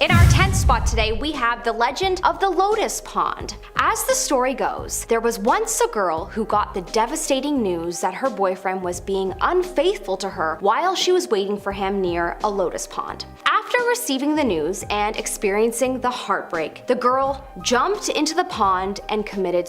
In our 10th spot today, we have the legend of the Lotus Pond. As the story goes, there was once a girl who got the devastating news that her boyfriend was being unfaithful to her while she was waiting for him near a lotus pond. After receiving the news and experiencing the heartbreak, the girl jumped into the pond and committed.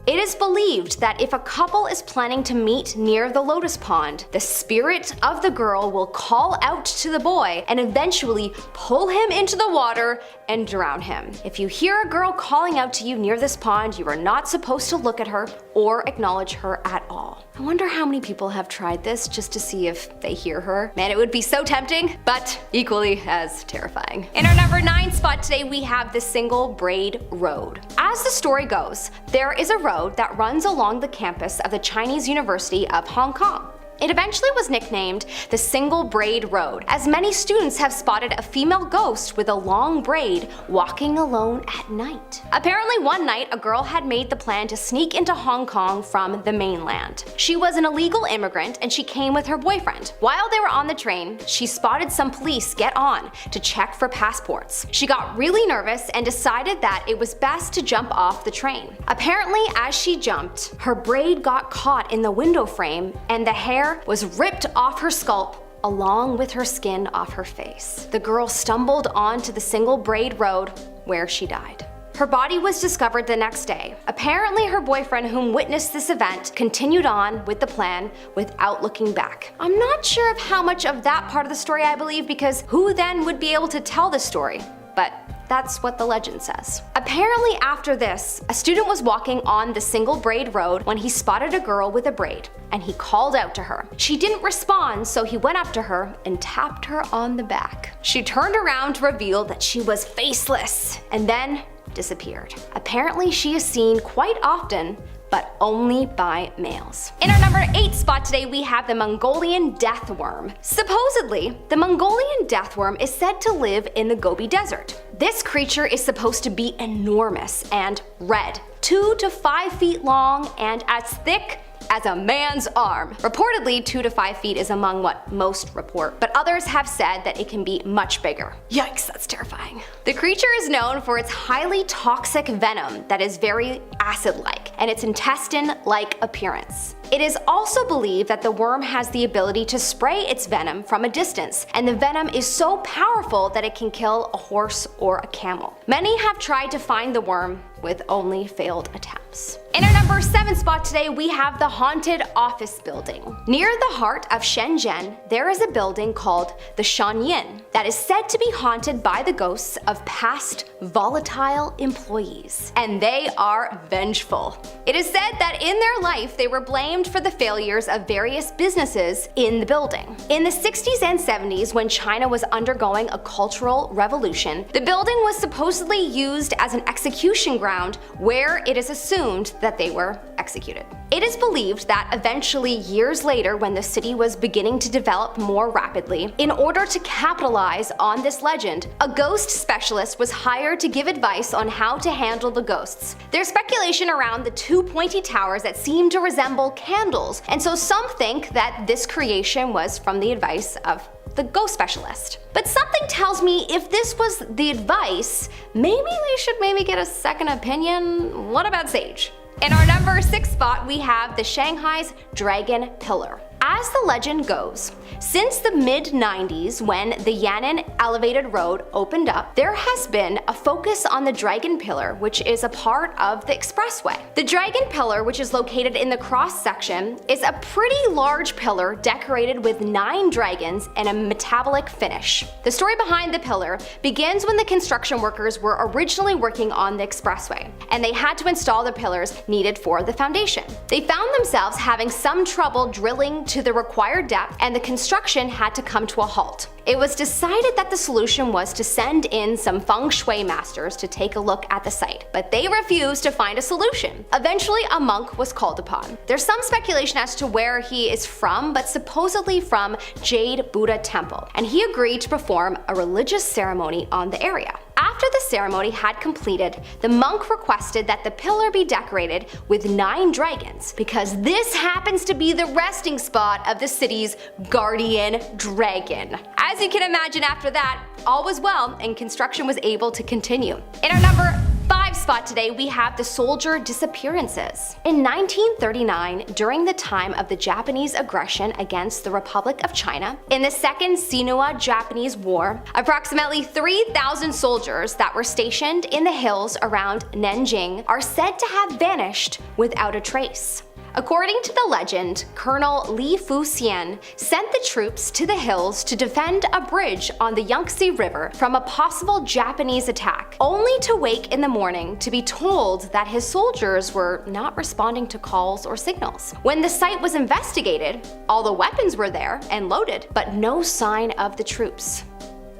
It is believed that if a couple is planning to meet near the lotus pond, the spirit of the girl will call out to the boy and eventually pull him into the water and drown him. If you hear a girl calling out to you near this pond, you are not supposed to look at her or acknowledge her at all. I wonder how many people have tried this just to see if they hear her. Man, it would be so tempting, but equally as terrifying. In our number 9 spot today, we have the Single Braid Road. As the story goes, there is a road that runs along the campus of the Chinese University of Hong Kong. It eventually was nicknamed the Single Braid Road, as many students have spotted a female ghost with a long braid walking alone at night. Apparently one night, a girl had made the plan to sneak into Hong Kong from the mainland. She was an illegal immigrant and she came with her boyfriend. While they were on the train, she spotted some police get on to check for passports. She got really nervous and decided that it was best to jump off the train. Apparently, as she jumped, her braid got caught in the window frame and the hair was ripped off her scalp along with her skin off her face. The girl stumbled onto the Single Braid Road where she died. Her body was discovered the next day. Apparently her boyfriend, whom witnessed this event, continued on with the plan without looking back. I'm not sure of how much of that part of the story I believe, because who then would be able to tell the story? But that's what the legend says. Apparently after this, a student was walking on the Single Braid Road when he spotted a girl with a braid, and he called out to her. She didn't respond, so he went up to her and tapped her on the back. She turned around to reveal that she was faceless, and then disappeared. Apparently she is seen quite often, but only by males. In our number 8 spot today, we have the Mongolian death worm. Supposedly, the Mongolian death worm is said to live in the Gobi Desert. This creature is supposed to be enormous and red, 2 to 5 feet long and as thick as a man's arm. Reportedly, 2 to 5 feet is among what most report, but others have said that it can be much bigger. Yikes, that's terrifying. The creature is known for its highly toxic venom that is very acid-like, and its intestine-like appearance. It is also believed that the worm has the ability to spray its venom from a distance, and the venom is so powerful that it can kill a horse or a camel. Many have tried to find the worm with only failed attempts. In our number 7 spot today, we have the Haunted Office Building. Near the heart of Shenzhen, there is a building called the Shanyin that is said to be haunted by the ghosts of past volatile employees. And they are vengeful. It is said that in their life, they were blamed for the failures of various businesses in the building. In the 60s and 70s, when China was undergoing a cultural revolution, the building was supposedly used as an execution ground where it is assumed that they were executed. It is believed that eventually, years later, when the city was beginning to develop more rapidly, in order to capitalize on this legend, a ghost specialist was hired to give advice on how to handle the ghosts. There's speculation around the 2 pointy towers that seem to resemble candles, and so some think that this creation was from the advice of the ghost specialist. But something tells me if this was the advice, maybe they should get a second opinion. What about Sage? In our number 6 spot, we have the Shanghai's Dragon Pillar. As the legend goes, since the mid-90s when the Yan'an elevated road opened up, there has been a focus on the Dragon Pillar, which is a part of the expressway. The Dragon Pillar, which is located in the cross section, is a pretty large pillar decorated with 9 dragons and a metallic finish. The story behind the pillar begins when the construction workers were originally working on the expressway, and they had to install the pillars needed for the foundation. They found themselves having some trouble drilling to the required depth, and the construction had to come to a halt. It was decided that the solution was to send in some feng shui masters to take a look at the site, but they refused to find a solution. Eventually, a monk was called upon. There's some speculation as to where he is from, but supposedly from Jade Buddha Temple, and he agreed to perform a religious ceremony on the area. After After the ceremony had completed, the monk requested that the pillar be decorated with 9 dragons because this happens to be the resting spot of the city's guardian dragon. As you can imagine, after that, all was well and construction was able to continue. In our number 5 spot today, we have the soldier disappearances. In 1939, during the time of the Japanese aggression against the Republic of China, in the Second Sino-Japanese War, approximately 3,000 soldiers that were stationed in the hills around Nanjing are said to have vanished without a trace. According to the legend, Colonel Li Fuxian sent the troops to the hills to defend a bridge on the Yangtze River from a possible Japanese attack, only to wake in the morning to be told that his soldiers were not responding to calls or signals. When the site was investigated, all the weapons were there and loaded, but no sign of the troops.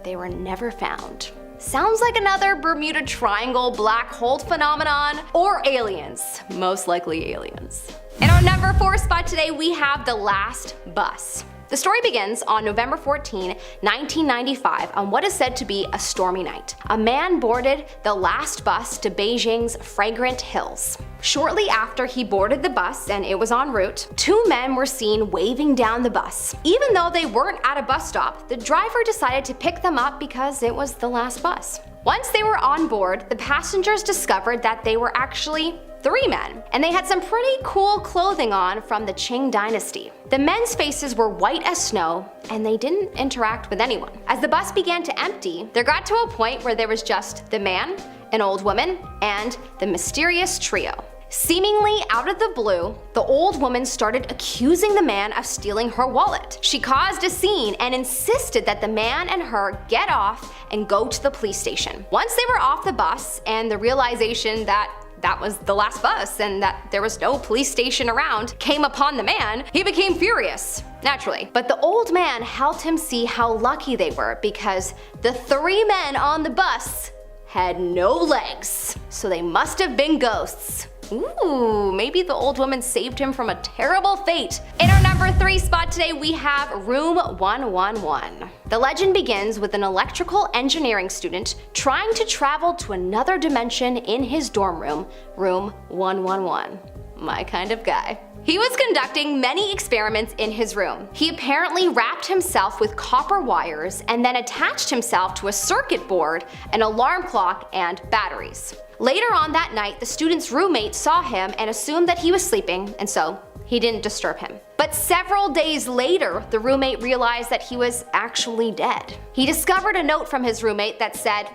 They were never found. Sounds like another Bermuda Triangle black hole phenomenon, or aliens. Most likely aliens. In our number 4 spot today, we have the last bus. The story begins on November 14, 1995 on what is said to be a stormy night. A man boarded the last bus to Beijing's fragrant hills. Shortly after he boarded the bus and it was en route, 2 men were seen waving down the bus. Even though they weren't at a bus stop, the driver decided to pick them up because it was the last bus. Once they were on board, the passengers discovered that they were actually 3 men, and they had some pretty cool clothing on from the Qing dynasty. The men's faces were white as snow, and they didn't interact with anyone. As the bus began to empty, there got to a point where there was just the man, an old woman, and the mysterious trio. Seemingly out of the blue, the old woman started accusing the man of stealing her wallet. She caused a scene and insisted that the man and her get off and go to the police station. Once they were off the bus and the realization that was the last bus and that there was no police station around came upon the man, he became furious, naturally. But the old man helped him see how lucky they were because the 3 men on the bus had no legs, so they must have been ghosts. Ooh, maybe the old woman saved him from a terrible fate. In our number 3 spot today, we have Room 111. The legend begins with an electrical engineering student trying to travel to another dimension in his dorm room, Room 111. My kind of guy. He was conducting many experiments in his room. He apparently wrapped himself with copper wires and then attached himself to a circuit board, an alarm clock, and batteries. Later on that night, the student's roommate saw him and assumed that he was sleeping, and so he didn't disturb him. But several days later, the roommate realized that he was actually dead. He discovered a note from his roommate that said,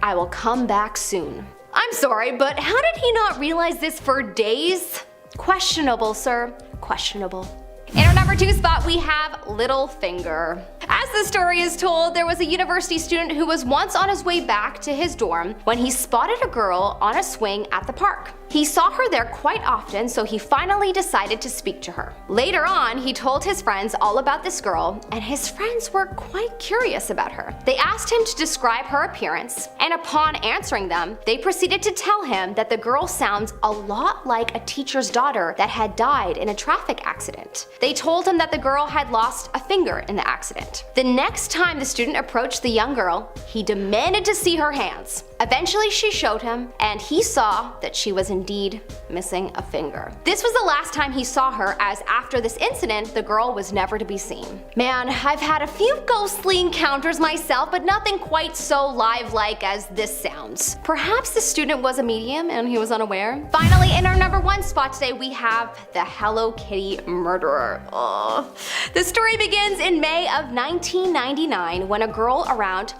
"I will come back soon." I'm sorry, but how did he not realize this for days? Questionable, sir. Questionable. In our number 2 spot, we have Littlefinger. As the story is told, there was a university student who was once on his way back to his dorm when he spotted a girl on a swing at the park. He saw her there quite often, so he finally decided to speak to her. Later on, he told his friends all about this girl, and his friends were quite curious about her. They asked him to describe her appearance, and upon answering them, they proceeded to tell him that the girl sounds a lot like a teacher's daughter that had died in a traffic accident. They told him that the girl had lost a finger in the accident. The next time the student approached the young girl, he demanded to see her hands. Eventually she showed him, and he saw that she was indeed missing a finger. This was the last time he saw her, as after this incident, the girl was never to be seen. Man, I've had a few ghostly encounters myself, but nothing quite so live-like as this sounds. Perhaps the student was a medium and he was unaware. Finally, in our number 1 spot today, we have the Hello Kitty murderer. Ugh. The story begins in May of 1999 when a girl around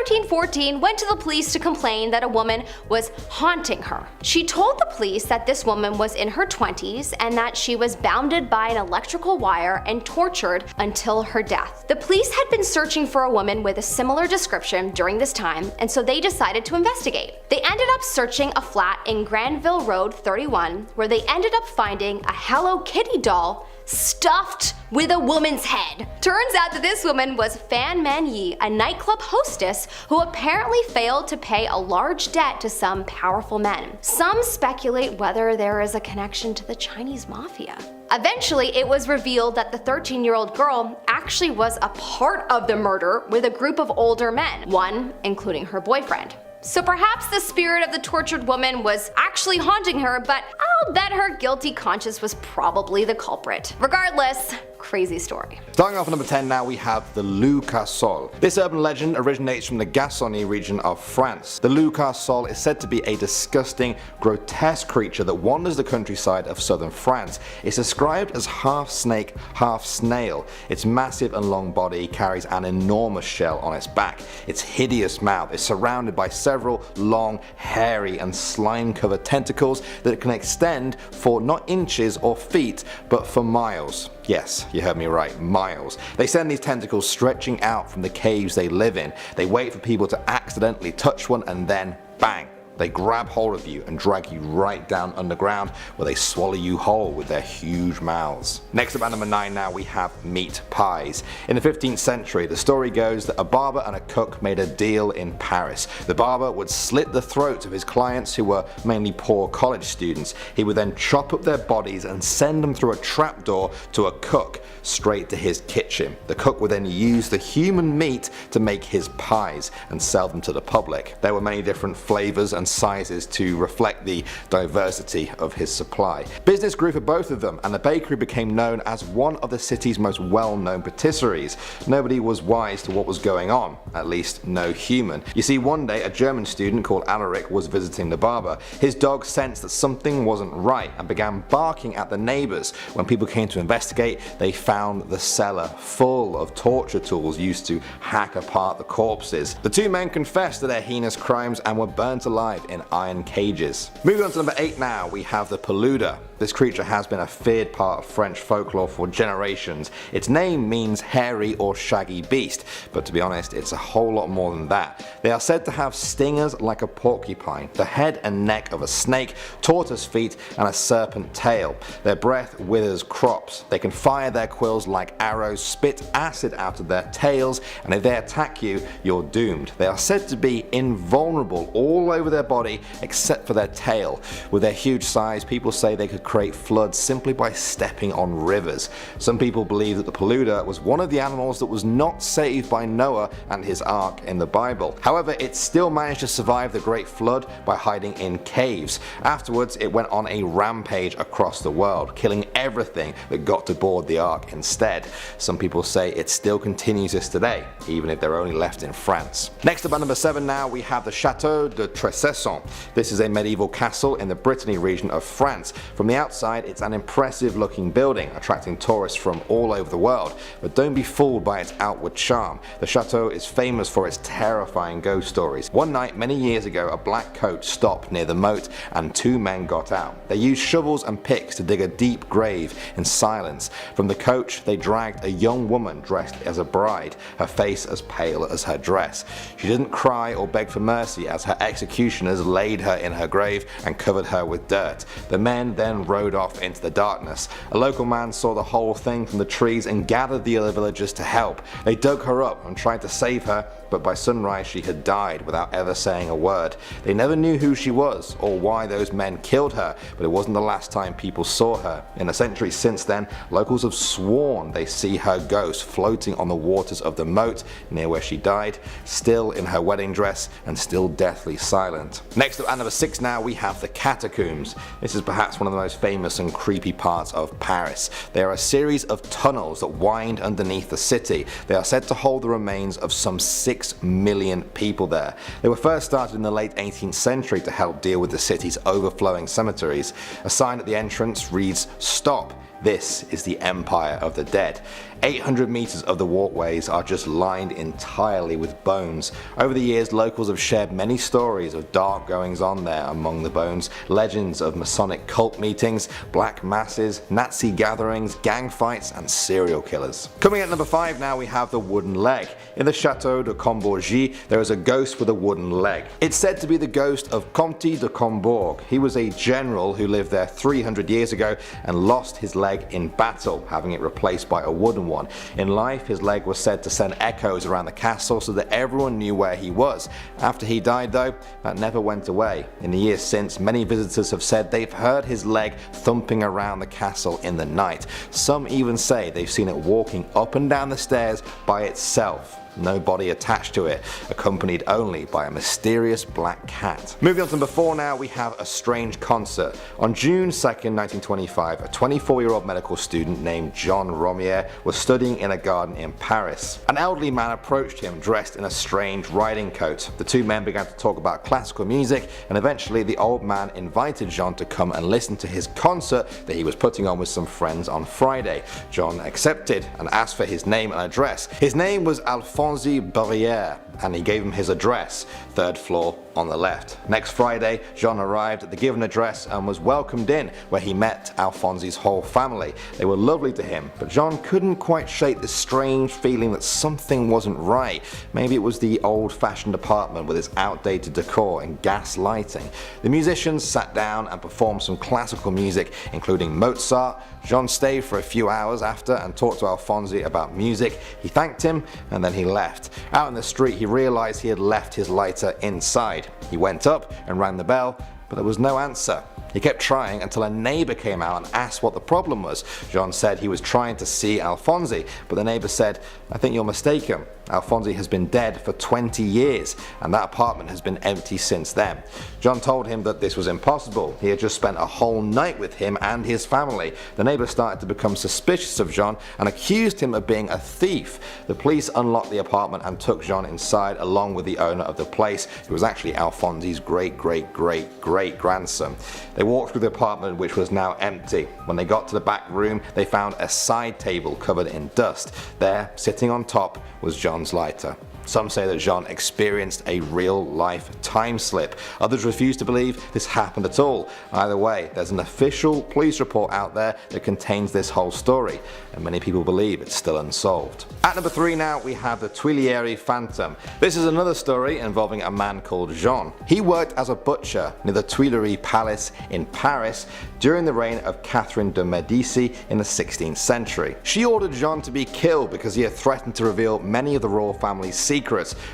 13-14 went to the police to complain that a woman was haunting her. She told the police that this woman was in her 20s and that she was bounded by an electrical wire and tortured until her death. The police had been searching for a woman with a similar description during this time, and so they decided to investigate. They ended up searching a flat in Granville Road 31, where they ended up finding a Hello Kitty doll stuffed with a woman's head. Turns out that this woman was Fan Man Yi, a nightclub hostess who apparently failed to pay a large debt to some powerful men. Some speculate whether there is a connection to the Chinese mafia. Eventually, it was revealed that the 13-year-old girl actually was a part of the murder with a group of older men, one including her boyfriend. So perhaps the spirit of the tortured woman was actually haunting her, but I'll bet her guilty conscience was probably the culprit. Regardless, crazy story. Starting off at number 10 now, we have the Loup Cassol. This urban legend originates from the Gascony region of France. The Loup Cassol is said to be a disgusting, grotesque creature that wanders the countryside of southern France. It's described as half snake, half snail. Its massive and long body carries an enormous shell on its back. Its hideous mouth is surrounded by several long, hairy and slime-covered tentacles that can extend for not inches or feet, but for miles. Yes, you heard me right, miles. They send these tentacles stretching out from the caves they live in. They wait for people to accidentally touch one and then bang! They grab hold of you and drag you right down underground, where they swallow you whole with their huge mouths. Next up at number 9 now, we have meat pies. In the 15th century, the story goes that a barber and a cook made a deal in Paris. The barber would slit the throats of his clients, who were mainly poor college students. He would then chop up their bodies and send them through a trapdoor to a cook straight to his kitchen. The cook would then use the human meat to make his pies and sell them to the public. There were many different flavors and sizes to reflect the diversity of his supply. Business grew for both of them, and the bakery became known as one of the city's most well-known patisseries. Nobody was wise to what was going on, at least no human. You see, one day a German student called Alaric was visiting the barber. His dog sensed that something wasn't right and began barking at the neighbors. When people came to investigate, they found the cellar full of torture tools used to hack apart the corpses. The two men confessed to their heinous crimes and were burnt alive in iron cages. Moving on to number 8 now, we have the Peluda. This creature has been a feared part of French folklore for generations. Its name means hairy or shaggy beast, but to be honest, it's a whole lot more than that. They are said to have stingers like a porcupine, the head and neck of a snake, tortoise feet, and a serpent tail. Their breath withers crops. They can fire their quills like arrows, spit acid out of their tails, and if they attack you, you're doomed. They are said to be invulnerable all over their body except for their tail. With their huge size, people say they could create floods simply by stepping on rivers. Some people believe that the Peluda was one of the animals that was not saved by Noah and his ark in the Bible. However, it still managed to survive the Great Flood by hiding in caves. Afterwards, it went on a rampage across the world, killing everything that got to board the ark instead. Some people say it still continues this today, even if they're only left in France. Next up at number 7 now, we have the Chateau de Trecesson. This is a medieval castle in the Brittany region of France. From the outside, it's an impressive looking building, attracting tourists from all over the world, but don't be fooled by its outward charm. The chateau is famous for its terrifying ghost stories. One night many years ago, a black coach stopped near the moat and 2 men got out. They used shovels and picks to dig a deep grave in silence. From the coach, they dragged a young woman dressed as a bride, her face as pale as her dress. She didn't cry or beg for mercy as her executioners laid her in her grave and covered her with dirt. The men then rode off into the darkness. A local man saw the whole thing from the trees and gathered the other villagers to help. They dug her up and tried to save her, but by sunrise she had died without ever saying a word. They never knew who she was or why those men killed her, but it wasn't the last time people saw her. In the centuries since then, locals have sworn they see her ghost floating on the waters of the moat near where she died, still in her wedding dress and still deathly silent. Next up at number 6 now, we have the Catacombs. This is perhaps one of the most famous and creepy parts of Paris. They are a series of tunnels that wind underneath the city. They are said to hold the remains of some 6 million people there. They were first started in the late 18th century to help deal with the city's overflowing cemeteries. A sign at the entrance reads, "Stop. This is the Empire of the Dead." 800 meters of the walkways are just lined entirely with bones. Over the years, locals have shared many stories of dark goings on there among the bones, legends of Masonic cult meetings, black masses, Nazi gatherings, gang fights, and serial killers. Coming at number 5 now, we have the wooden leg. In the Chateau de Combourgy, there is a ghost with a wooden leg. It's said to be the ghost of Comte de Combourg. He was a general who lived there 300 years ago and lost his leg in battle, having it replaced by a wooden one. In life, his leg was said to send echoes around the castle so that everyone knew where he was. After he died though, that never went away. In the years since, many visitors have said they've heard his leg thumping around the castle in the night. Some even say they've seen it walking up and down the stairs by itself. no body attached to it, accompanied only by a mysterious black cat. Moving on to number 4 now, we have a strange concert. On June 2nd, 1925, a 24-year-old medical student named John Romier was studying in a garden in Paris. An elderly man approached him dressed in a strange riding coat. The two men began to talk about classical music, and eventually the old man invited John to come and listen to his concert that he was putting on with some friends on Friday. John accepted and asked for his name and address. His name was Alphonse Barrière, and he gave him his address, 3rd floor on the left. Next Friday, John arrived at the given address and was welcomed in, where he met Alphonse's whole family. They were lovely to him, but John couldn't quite shake this strange feeling that something wasn't right. Maybe it was the old-fashioned apartment with its outdated decor and gas lighting. The musicians sat down and performed some classical music, including Mozart. John stayed for a few hours after and talked to Alphonse about music. He thanked him and then he left. Out in the street, he realized he had left his lighter inside. He went up and rang the bell, but there was no answer. He kept trying until a neighbor came out and asked what the problem was. John said he was trying to see Alphonse, but the neighbor said, "I think you're mistaken. Alphonse has been dead for 20 years and that apartment has been empty since then." John told him that this was impossible. He had just spent a whole night with him and his family. The neighbor started to become suspicious of John and accused him of being a thief. The police unlocked the apartment and took John inside along with the owner of the place, who was actually Alphonse's great-great-great-great-grandson. They walked through the apartment, which was now empty. When they got to the back room, they found a side table covered in dust. There, sitting on top, was John's lighter. Some say that John experienced a real-life time slip. Others refuse to believe this happened at all. Either way, there's an official police report out there that contains this whole story, and many people believe it's still unsolved. At number 3 now, we have the Tuileries Phantom. This is another story involving a man called Jean. He worked as a butcher near the Tuileries Palace in Paris during the reign of Catherine de Medici in the 16th century. She ordered Jean to be killed because he had threatened to reveal many of the royal family's secrets.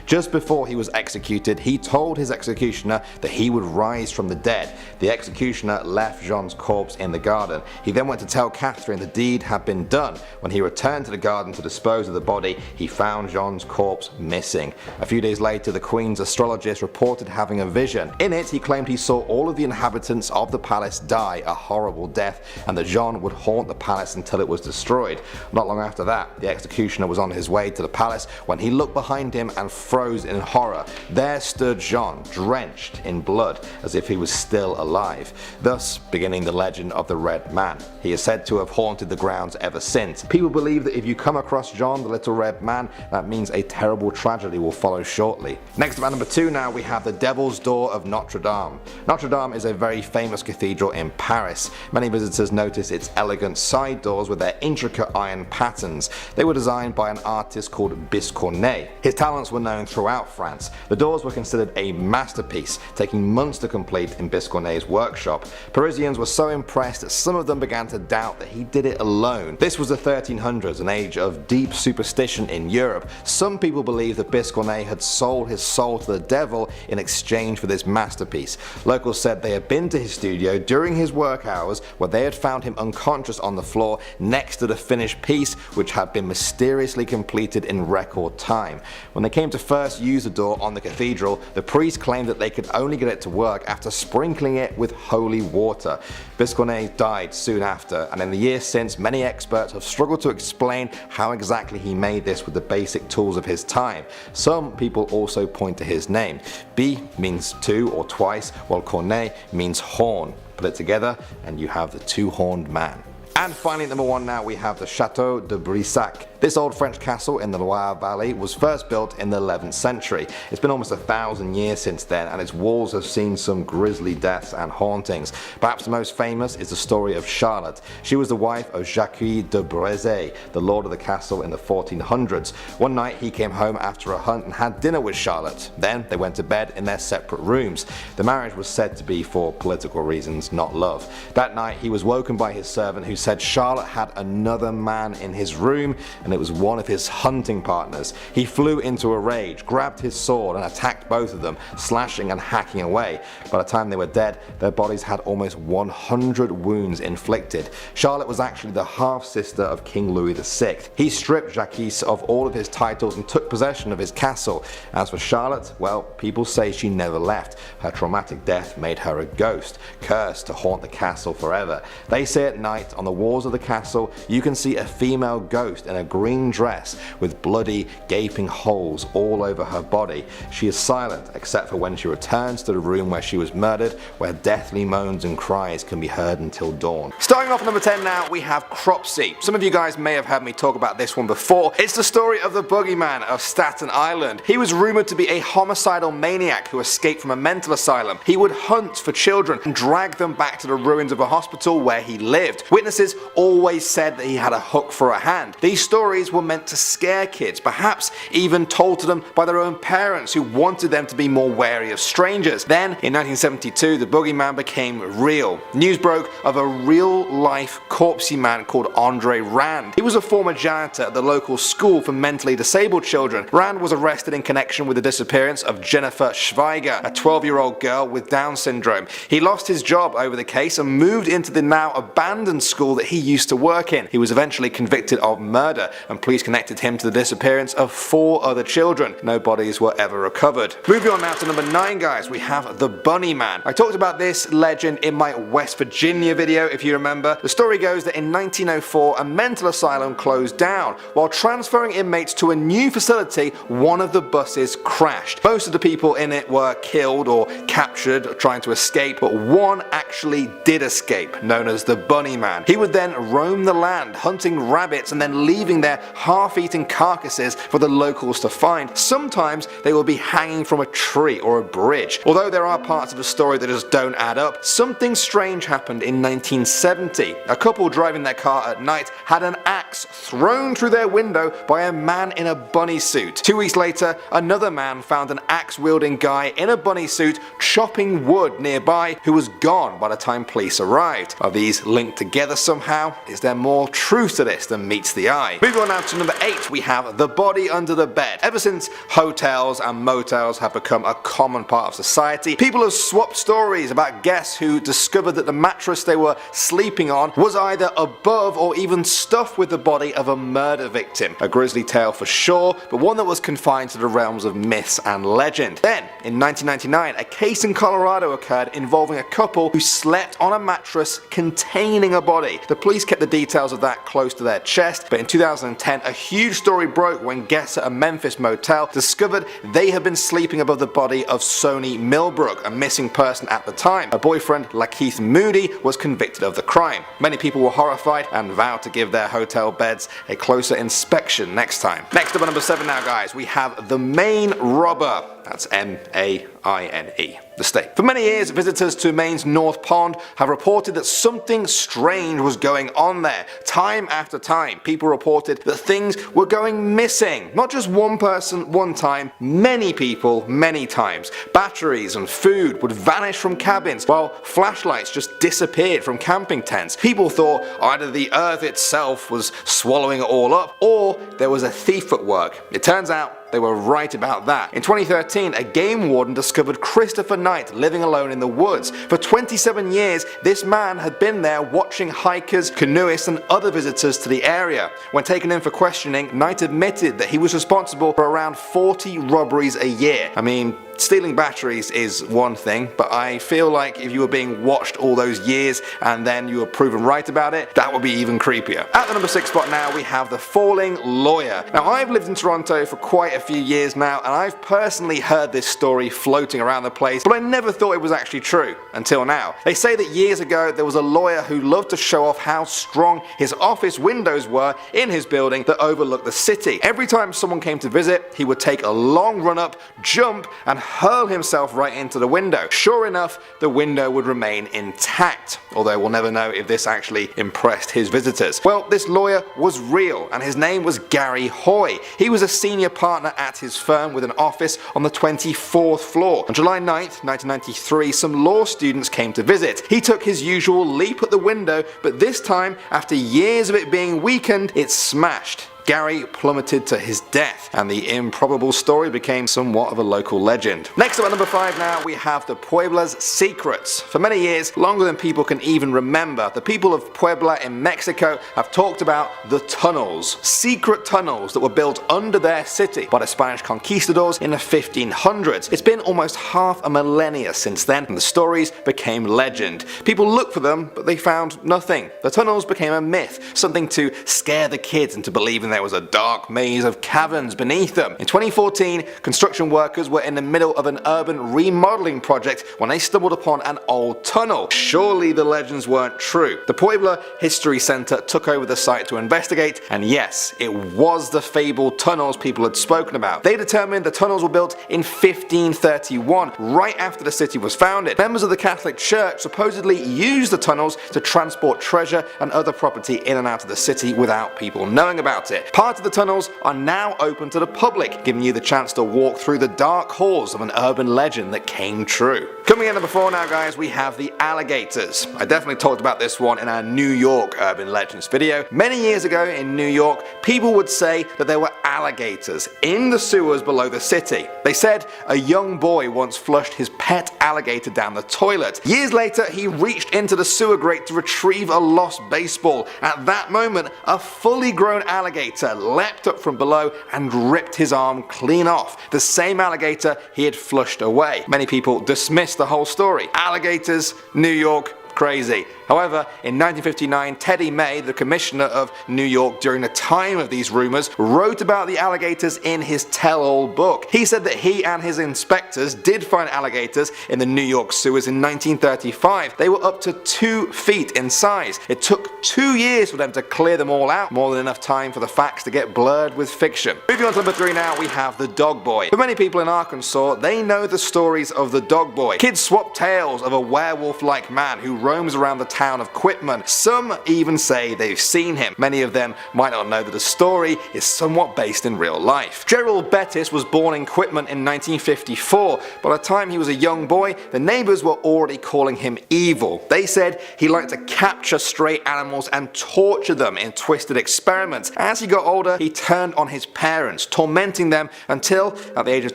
Just before he was executed, he told his executioner that he would rise from the dead. The executioner left Jean's corpse in the garden. He then went to tell Catherine the deed had been done. When he returned to the garden to dispose of the body, he found Jean's corpse missing. A few days later, the Queen's astrologist reported having a vision. In it, he claimed he saw all of the inhabitants of the palace die a horrible death, and that Jean would haunt the palace until it was destroyed. Not long after that, the executioner was on his way to the palace when he looked behind him and froze in horror. There stood Jean, drenched in blood, as if he was still alive, thus beginning the legend of the Red Man. He is said to have haunted the grounds ever since. People believe that if you come across John, the Little Red Man, that means a terrible tragedy will follow shortly. Next up at number 2 now, we have the Devil's Door of Notre Dame. Notre Dame is a very famous cathedral in Paris. Many visitors notice its elegant side doors with their intricate iron patterns. They were designed by an artist called Biscornet. His talents were known throughout France. The doors were considered a masterpiece, taking months to complete in Biscornet's workshop. Parisians were so impressed that some of them began to doubt that he did it alone. This was the 1300s, an age of deep superstition in Europe. Some people believe that Biscornet had sold his soul to the devil in exchange for this masterpiece. Locals said they had been to his studio during his work hours, where they had found him unconscious on the floor next to the finished piece, which had been mysteriously completed in record time. When they came to first use the door on the cathedral, the priest claimed that they could only get it to work after sprinkling it with holy water. Biscornet died soon after, and in the years since, many experts have struggled to explain how exactly he made this with the basic tools of his time. Some people also point to his name. B means two or twice, while cornet means horn. Put it together and you have the two-horned man. And finally at number 1 now, we have the Chateau de Brissac. This old French castle in the Loire Valley was first built in the 11th century. It's been almost 1,000 years since then, and its walls have seen some grisly deaths and hauntings. Perhaps the most famous is the story of Charlotte. She was the wife of Chateau de Brissac, the lord of the castle in the 1400s. One night he came home after a hunt and had dinner with Charlotte. Then they went to bed in their separate rooms. The marriage was said to be for political reasons, not love. That night he was woken by his servant, who said Charlotte had another man in his room, and it was one of his hunting partners. He flew into a rage, grabbed his sword and attacked both of them, slashing and hacking away. By the time they were dead, their bodies had almost 100 wounds inflicted. Charlotte was actually the half-sister of King Louis VI. He stripped Jacques of all of his titles and took possession of his castle. As for Charlotte, well, people say she never left. Her traumatic death made her a ghost, cursed to haunt the castle forever. They say at night on the walls of the castle you can see a female ghost in a green dress with bloody, gaping holes all over her body. She is silent except for when she returns to the room where she was murdered, where deathly moans and cries can be heard until dawn. Starting off at number 10 now, we have Cropsey. Some of you guys may have heard me talk about this one before. It's the story of the boogeyman of Staten Island. He was rumoured to be a homicidal maniac who escaped from a mental asylum. He would hunt for children and drag them back to the ruins of a hospital where he lived. Witnesses always said that he had a hook for a hand. These stories were meant to scare kids, perhaps even told to them by their own parents who wanted them to be more wary of strangers. Then, in 1972, the boogeyman became real. News broke of a real-life corpsey man called Andre Rand. He was a former janitor at the local school for mentally disabled children. Rand was arrested in connection with the disappearance of Jennifer Schweiger, a 12-year-old girl with Down syndrome. He lost his job over the case and moved into the now abandoned school that he used to work in. He was eventually convicted of murder, and police connected him to the disappearance of 4 other children. No bodies were ever recovered. Moving on now to number 9, guys, we have the Bunny Man. I talked about this legend in my West Virginia video, if you remember. The story goes that in 1904 a mental asylum closed down. While transferring inmates to a new facility, one of the buses crashed. Most of the people in it were killed or captured trying to escape, but one actually did escape, known as the Bunny Man. He would then roam the land, hunting rabbits and then leaving their half-eaten carcasses for the locals to find. Sometimes they will be hanging from a tree or a bridge. Although there are parts of the story that just don't add up, something strange happened in 1970. A couple driving their car at night had an axe thrown through their window by a man in a bunny suit. 2 weeks later, another man found an axe-wielding guy in a bunny suit chopping wood nearby who was gone by the time police arrived. Are these linked together somehow? Is there more truth to this than meets the eye? Moving on now to number 8, we have the body under the bed. Ever since hotels and motels have become a common part of society, people have swapped stories about guests who discovered that the mattress they were sleeping on was either above or even stuffed with the body of a murder victim. A grisly tale for sure, but one that was confined to the realms of myths and legend. Then, in 1999, a case in Colorado occurred involving a couple who slept on a mattress containing a body. The police kept the details of that close to their chest, but in 2010 a huge story broke when guests at a Memphis motel discovered they had been sleeping above the body of Sony Millbrook, a missing person at the time. Her boyfriend, Lakeith Moody, was convicted of the crime. Many people were horrified and vowed to give their hotel beds a closer inspection next time. Next up at number 7 now, guys, we have the Maine Robber. That's M-A-I-N-E. The state. For many years, visitors to Maine's North Pond have reported that something strange was going on there. Time after time, people reported that things were going missing. Not just one person, one time, many people, many times. Batteries and food would vanish from cabins, while flashlights just disappeared from camping tents. People thought either the earth itself was swallowing it all up, or there was a thief at work. It turns out they were right about that. In 2013, a game warden discovered Christopher Knight living alone in the woods. For 27 years, this man had been there watching hikers, canoeists and other visitors to the area. When taken in for questioning, Knight admitted that he was responsible for around 40 robberies a year. I mean, stealing batteries is one thing, but I feel like if you were being watched all those years and then you were proven right about it, that would be even creepier. At the number 6 spot now, we have the Falling Lawyer. Now, I've lived in Toronto for quite a few years now, and I've personally heard this story floating around the place, but I never thought it was actually true until now. They say that years ago there was a lawyer who loved to show off how strong his office windows were in his building that overlooked the city. Every time someone came to visit, he would take a long run up, jump, and hurl himself right into the window. Sure enough, the window would remain intact, although we'll never know if this actually impressed his visitors. Well, this lawyer was real, and his name was Gary Hoy. He was a senior partner at his firm with an office on the 24th floor. On July 9th, 1993, some law students came to visit. He took his usual leap at the window, but this time, after years of it being weakened, it smashed. Gary plummeted to his death, and the improbable story became somewhat of a local legend. Next up at number 5 now, we have the Puebla's secrets. For many years, longer than people can even remember, the people of Puebla in Mexico have talked about the tunnels. Secret tunnels that were built under their city by the Spanish conquistadors in the 1500s. It's been almost half a millennia since then, and the stories became legend. People looked for them, but they found nothing. The tunnels became a myth, something to scare the kids into believing there was a dark maze of caverns beneath them. In 2014, construction workers were in the middle of an urban remodeling project when they stumbled upon an old tunnel. Surely the legends weren't true. The Puebla History Center took over the site to investigate, and yes, it was the fabled tunnels people had spoken about. They determined the tunnels were built in 1531, right after the city was founded. Members of the Catholic Church supposedly used the tunnels to transport treasure and other property in and out of the city without people knowing about it. Part of the tunnels are now open to the public, giving you the chance to walk through the dark halls of an urban legend that came true. Coming in number 4 now, guys, we have the alligators. I definitely talked about this one in our New York urban legends video. Many years ago in New York, people would say that there were alligators in the sewers below the city. They said a young boy once flushed his pet alligator down the toilet. Years later, he reached into the sewer grate to retrieve a lost baseball. At that moment, a fully grown alligator leapt up from below and ripped his arm clean off, the same alligator he had flushed away. Many people dismissed the whole story. Alligators, New York, crazy. However, in 1959, Teddy May, the commissioner of New York during the time of these rumors, wrote about the alligators in his tell-all book. He said that he and his inspectors did find alligators in the New York sewers in 1935. They were up to 2 feet in size. It took 2 years for them to clear them all out, more than enough time for the facts to get blurred with fiction. Moving on to number 3 now, we have the dog boy. For many people in Arkansas, they know the stories of the dog boy. Kids swap tales of a werewolf-like man who roams around the town of Quitman. Some even say they've seen him. Many of them might not know that the story is somewhat based in real life. Gerald Bettis was born in Quitman in 1954. By the time he was a young boy, the neighbors were already calling him evil. They said he liked to capture stray animals and torture them in twisted experiments. As he got older, he turned on his parents, tormenting them until, at the age of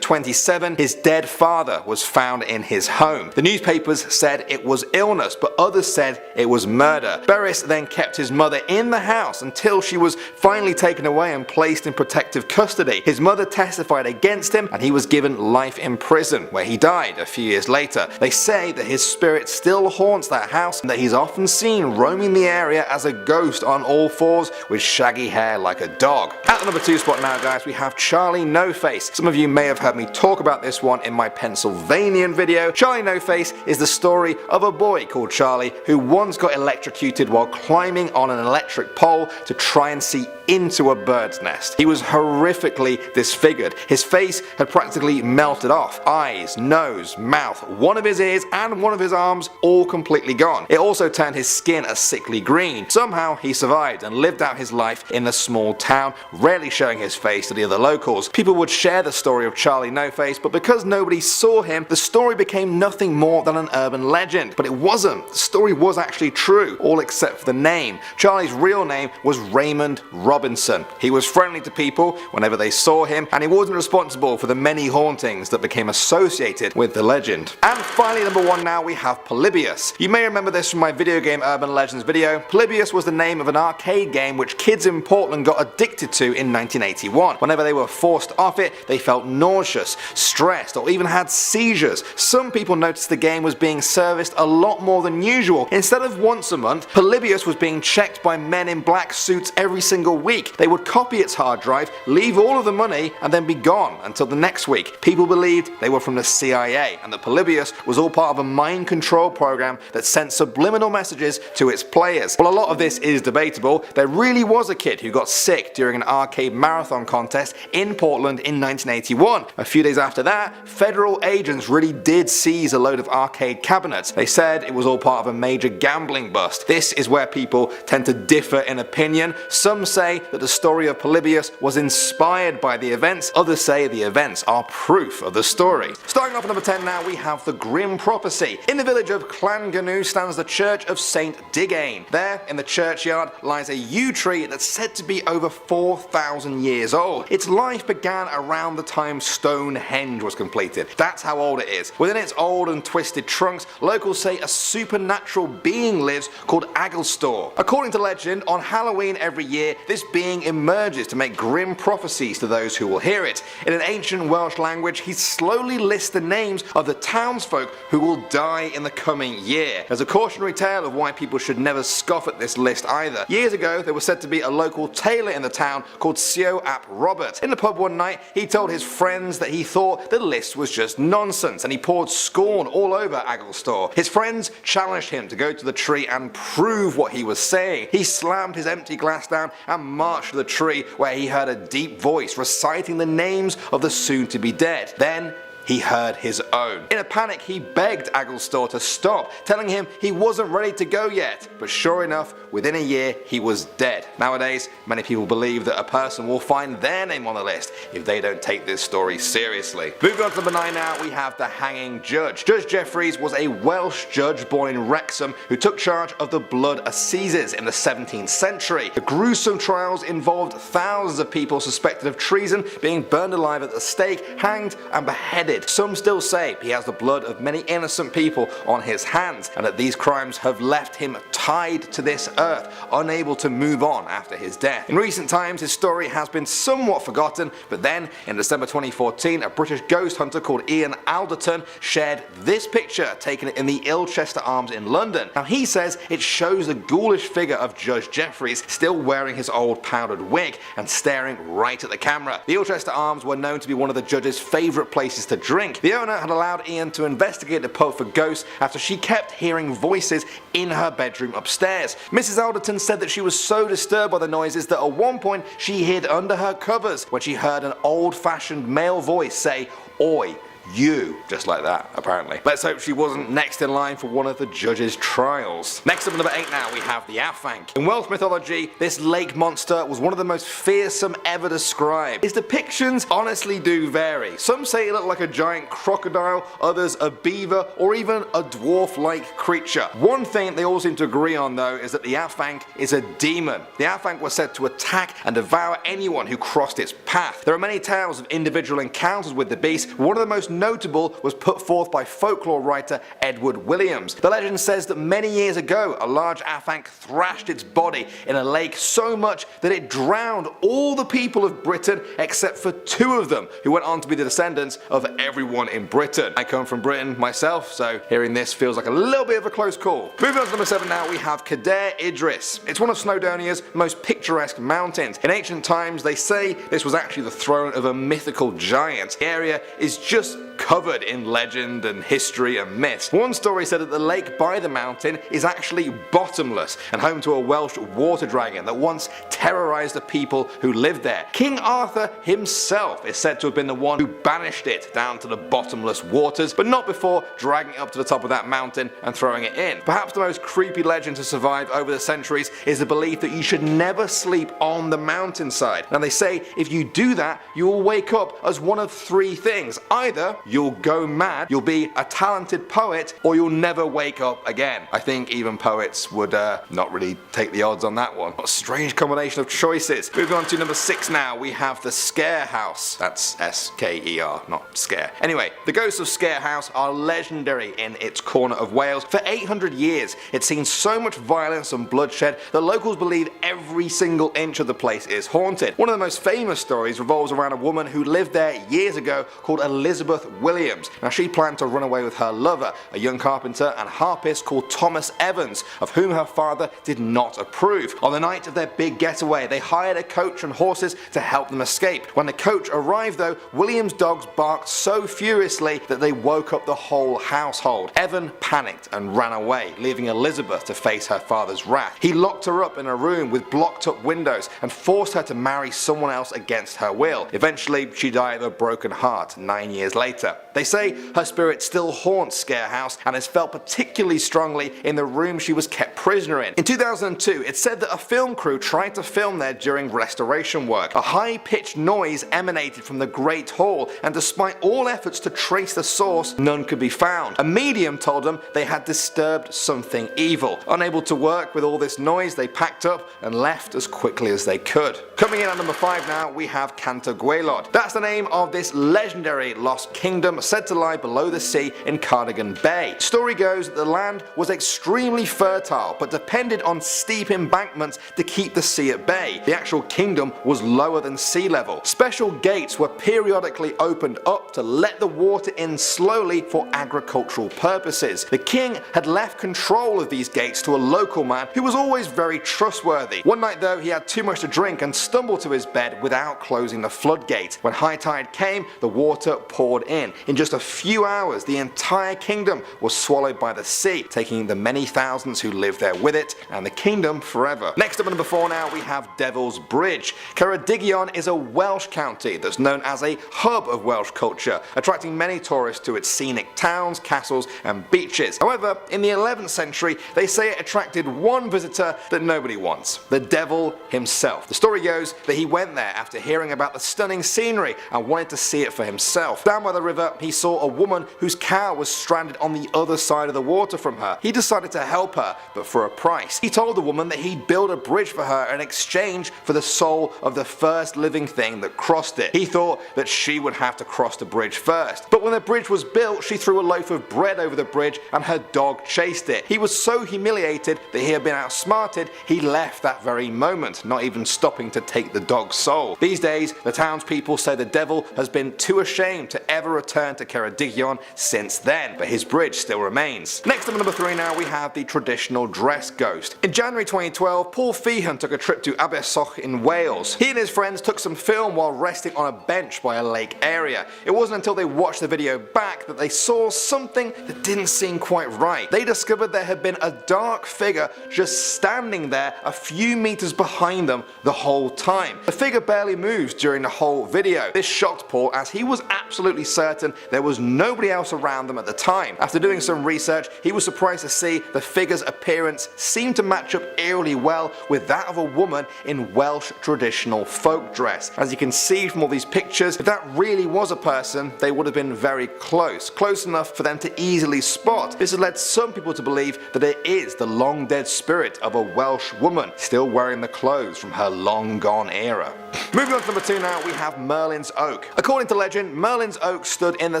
27, his dead father was found in his home. The newspapers said it was illness, but others said it was murder. Beres then kept his mother in the house until she was finally taken away and placed in protective custody. His mother testified against him, and he was given life in prison, where he died a few years later. They say that his spirit still haunts that house, and that he's often seen roaming the area as a ghost on all fours with shaggy hair like a dog. At the number 2 spot now, guys, we have Charlie No Face. Some of you may have heard me talk about this one in my Pennsylvanian video. Charlie No Face is the story of a boy called Charlie who once got electrocuted while climbing on an electric pole to try and see into a bird's nest. He was horrifically disfigured. His face had practically melted off. Eyes, nose, mouth, one of his ears and one of his arms all completely gone. It also turned his skin a sickly green. Somehow he survived and lived out his life in the small town, rarely showing his face to the other locals. People would share the story of Charlie No Face, but because nobody saw him, the story became nothing more than an urban legend. But it wasn't. The story was actually true, all except for the name. Charlie's real name was Raymond Robinson. He was friendly to people whenever they saw him, and he wasn't responsible for the many hauntings that became associated with the legend. And finally, number 1 now, we have Polybius. You may remember this from my video game Urban Legends video. Polybius was the name of an arcade game which kids in Portland got addicted to in 1981. Whenever they were forced off it, they felt nauseous, stressed, or even had seizures. Some people noticed the game was being serviced a lot more than usual. Instead of once a month, Polybius was being checked by men in black suits every single week. They would copy its hard drive, leave all of the money, and then be gone until the next week. People believed they were from the CIA, and that Polybius was all part of a mind control program that sent subliminal messages to its players. While a lot of this is debatable, there really was a kid who got sick during an arcade marathon contest in Portland in 1981. A few days after that, federal agents really did seize a load of arcade cabinets. They said it was all part of a major gambling bust. This is where people tend to differ in opinion. Some say that the story of Polybius was inspired by the events, others say the events are proof of the story. Starting off at number 10 now, we have the grim prophecy. In the village of Llanganu stands the church of St. Digane. There, in the churchyard, lies a yew tree that's said to be over 4,000 years old. Its life began around the time Stonehenge was completed. That's how old it is. Within its old and twisted trunks, locals say a supernatural being lives called Agilstor. According to legend, on Halloween every year, this being emerges to make grim prophecies to those who will hear it. In an ancient Welsh language, he slowly lists the names of the townsfolk who will die in the coming year. There's a cautionary tale of why people should never scoff at this list either. Years ago, there was said to be a local tailor in the town called Seo ap Robert. In the pub one night, he told his friends that he thought the list was just nonsense, and he poured scorn all over Agilstor. His friends challenged him to go to the tree and prove what he was saying. He slammed his empty glass down and marched to the tree, where he heard a deep voice reciting the names of the soon-to-be dead. Then he heard his own. In a panic, he begged Agilstor to stop, telling him he wasn't ready to go yet. But sure enough, within a year, he was dead. Nowadays, many people believe that a person will find their name on the list if they don't take this story seriously. Moving on to number 9 now, we have the hanging judge. Judge Jeffreys was a Welsh judge born in Wrexham who took charge of the blood assizes in the 17th century. The gruesome trials involved thousands of people suspected of treason being burned alive at the stake, hanged, and beheaded. Some still say he has the blood of many innocent people on his hands, and that these crimes have left him tied to this earth, unable to move on after his death. In recent times, his story has been somewhat forgotten, but then in December 2014, a British ghost hunter called Ian Alderton shared this picture taken in the Ilchester Arms in London. Now he says it shows the ghoulish figure of Judge Jeffreys still wearing his old powdered wig and staring right at the camera. The Ilchester Arms were known to be one of the judge's favourite places to drink. The owner had allowed Ian to investigate the pub for ghosts after she kept hearing voices in her bedroom upstairs. Mrs. Alderton said that she was so disturbed by the noises that at one point she hid under her covers when she heard an old-fashioned male voice say, "Oi, you," just like that apparently. Let's hope she wasn't next in line for one of the judge's trials. Next up at number 8 now, we have the Afanc. In Welsh mythology, this lake monster was one of the most fearsome ever described. His depictions honestly do vary. Some say it looked like a giant crocodile, others a beaver, or even a dwarf-like creature. One thing they all seem to agree on though is that the Afanc is a demon. The Afanc was said to attack and devour anyone who crossed its path. There are many tales of individual encounters with the beast, but one of the most notable was put forth by folklore writer Edward Williams. The legend says that many years ago, a large Afanc thrashed its body in a lake so much that it drowned all the people of Britain except for 2 of them, who went on to be the descendants of everyone in Britain. I come from Britain myself, so hearing this feels like a little bit of a close call. Moving on to number 7 now, we have Cadair Idris. It's one of Snowdonia's most picturesque mountains. In ancient times, they say this was actually the throne of a mythical giant. The area is just covered in legend and history and myths. One story said that the lake by the mountain is actually bottomless and home to a Welsh water dragon that once terrorized the people who lived there. King Arthur himself is said to have been the one who banished it down to the bottomless waters, but not before dragging it up to the top of that mountain and throwing it in. Perhaps the most creepy legend to survive over the centuries is the belief that you should never sleep on the mountainside. Now they say if you do that, you will wake up as one of 3 things. Either you'll go mad, you'll be a talented poet, or you'll never wake up again. I think even poets would not really take the odds on that one. What a strange combination of choices. Moving on to number 6 now, we have the Scare House. That's S-K-E-R, not scare. Anyway, the ghosts of Scare House are legendary in its corner of Wales. For 800 years, it's seen so much violence and bloodshed that locals believe every single inch of the place is haunted. One of the most famous stories revolves around a woman who lived there years ago called Elizabeth Williams. Now she planned to run away with her lover, a young carpenter and harpist called Thomas Evans, of whom her father did not approve. On the night of their big getaway, they hired a coach and horses to help them escape. When the coach arrived though, William's dogs barked so furiously that they woke up the whole household. Evan panicked and ran away, leaving Elizabeth to face her father's wrath. He locked her up in a room with blocked up windows and forced her to marry someone else against her will. Eventually she died of a broken heart 9 years later. They say her spirit still haunts Scare House and is felt particularly strongly in the room she was kept prisoner in. In 2002 it's said that a film crew tried to film there during restoration work. A high-pitched noise emanated from the Great Hall, and despite all efforts to trace the source, none could be found. A medium told them they had disturbed something evil. Unable to work with all this noise, they packed up and left as quickly as they could. Coming in at number 5 now, we have CANTER GWAELOD. That's the name of this legendary lost kingdom said to lie below the sea in Cardigan Bay. Story goes that the land was extremely fertile but depended on steep embankments to keep the sea at bay. The actual kingdom was lower than sea level. Special gates were periodically opened up to let the water in slowly for agricultural purposes. The king had left control of these gates to a local man who was always very trustworthy. One night though, he had too much to drink and stumbled to his bed without closing the floodgate. When high tide came, the water poured in. In just a few hours, the entire kingdom was swallowed by the sea, taking the many thousands who lived there with it and the kingdom forever. Next up at number 4 now, we have Devil's Bridge. Ceredigion is a Welsh county that's known as a hub of Welsh culture, attracting many tourists to its scenic towns, castles and beaches. However, in the 11th century, they say it attracted one visitor that nobody wants: the devil himself. The story goes that he went there after hearing about the stunning scenery and wanted to see it for himself. Down by the river, he saw a woman whose cow was stranded on the other side of the water from her. He decided to help her, but for a price. He told the woman that he'd build a bridge for her in exchange for the soul of the first living thing that crossed it. He thought that she would have to cross the bridge first, but when the bridge was built, she threw a loaf of bread over the bridge and her dog chased it. He was so humiliated that he had been outsmarted, he left that very moment, not even stopping to take the dog's soul. These days, the townspeople say the devil has been too ashamed to ever return to Ceredigion since then, but his bridge still remains. Next up at number 3 now, we have the traditional dress ghost. In January 2012, Paul Feehan took a trip to Abersoch in Wales. He and his friends took some film while resting on a bench by a lake area. It wasn't until they watched the video back that they saw something that didn't seem quite right. They discovered there had been a dark figure just standing there a few meters behind them the whole time. The figure barely moves during the whole video. This shocked Paul, as he was absolutely certain there was nobody else around them at the time. After doing some research, he was surprised to see the figure's appearance seemed to match up eerily well with that of a woman in Welsh traditional folk dress. As you can see from all these pictures, if that really was a person, they would have been very close enough for them to easily spot. This has led some people to believe that it is the long dead spirit of a Welsh woman, still wearing the clothes from her long gone era. Moving on to number 2 now, we have Merlin's Oak. According to legend, Merlin's Oak stood in the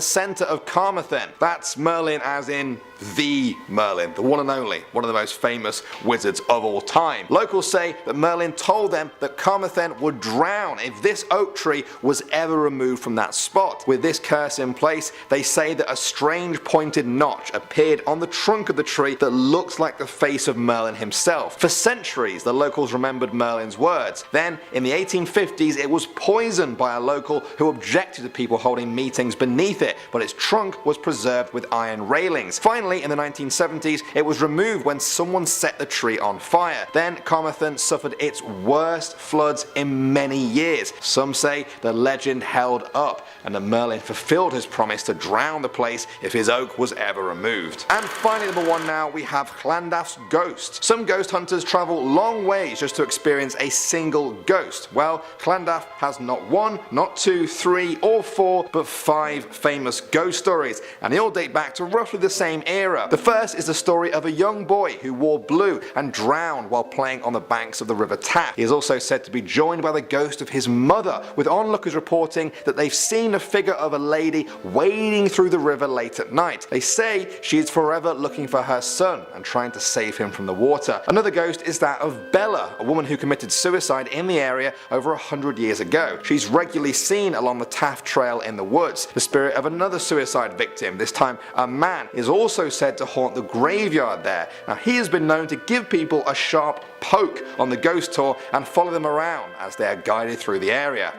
centre of Carmarthen. That's Merlin as in the Merlin, the one and only, one of the most famous wizards of all time. Locals say that Merlin told them that Carmarthen would drown if this oak tree was ever removed from that spot. With this curse in place, they say that a strange pointed notch appeared on the trunk of the tree that looked like the face of Merlin himself. For centuries, the locals remembered Merlin's words. Then, in the 1850s, it was poisoned by a local who objected to people holding meetings beneath it, but its trunk was preserved with iron railings. Finally, in the 1970s, it was removed when someone set the tree on fire. Then Carmarthen suffered its worst floods in many years. Some say the legend held up and that Merlin fulfilled his promise to drown the place if his oak was ever removed. And finally, number 1 now, we have Llandaff's ghost. Some ghost hunters travel long ways just to experience a single ghost. Well, Llandaff has not 1, not 2, 3 or 4, but 5 famous ghost stories, and they all date back to roughly the same era era. The first is the story of a young boy who wore blue and drowned while playing on the banks of the River Taff. He is also said to be joined by the ghost of his mother, with onlookers reporting that they've seen a figure of a lady wading through the river late at night. They say she is forever looking for her son and trying to save him from the water. Another ghost is that of Bella, a woman who committed suicide in the area over 100 years ago. She's regularly seen along the Taff Trail in the woods. The spirit of another suicide victim, this time a man, is also said to haunt the graveyard there. Now he has been known to give people a sharp poke on the ghost tour and follow them around as they are guided through the area.